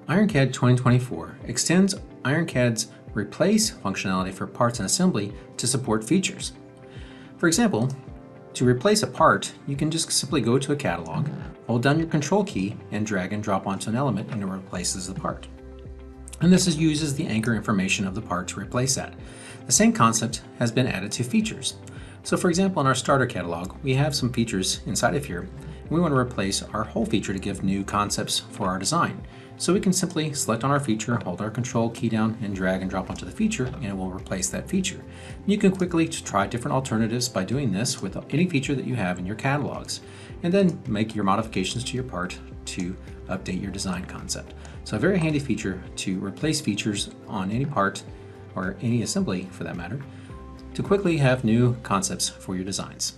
IronCAD 2024 extends IronCAD's replace functionality for parts and assembly to support features. For example, to replace a part, you can just simply go to a catalog, hold down your Control key, and drag and drop onto an element and it replaces the part. And this uses the anchor information of the part to replace that. The same concept has been added to features. So for example, in our starter catalog, we have some features inside of here, and we want to replace our whole feature to give new concepts for our design. So we can simply select on our feature, hold our Control key down, and drag and drop onto the feature, and it will replace that feature. You can quickly try different alternatives by doing this with any feature that you have in your catalogs, and then make your modifications to your part to update your design concept. So a very handy feature to replace features on any part, or any assembly for that matter, to quickly have new concepts for your designs.